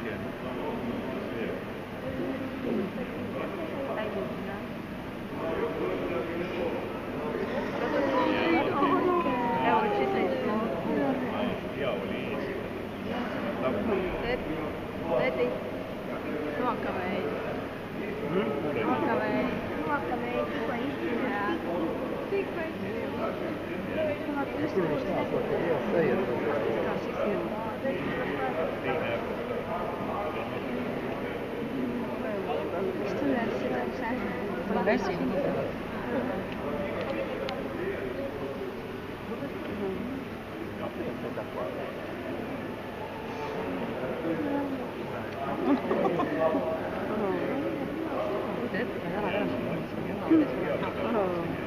Tay buồn đó. Devo decidere. Teti. Nuoka vai. Nuoka vai. Nuoka vai. Quello non sta, perché io a 6 Isto deve ser a Vabbè, sì. Oh.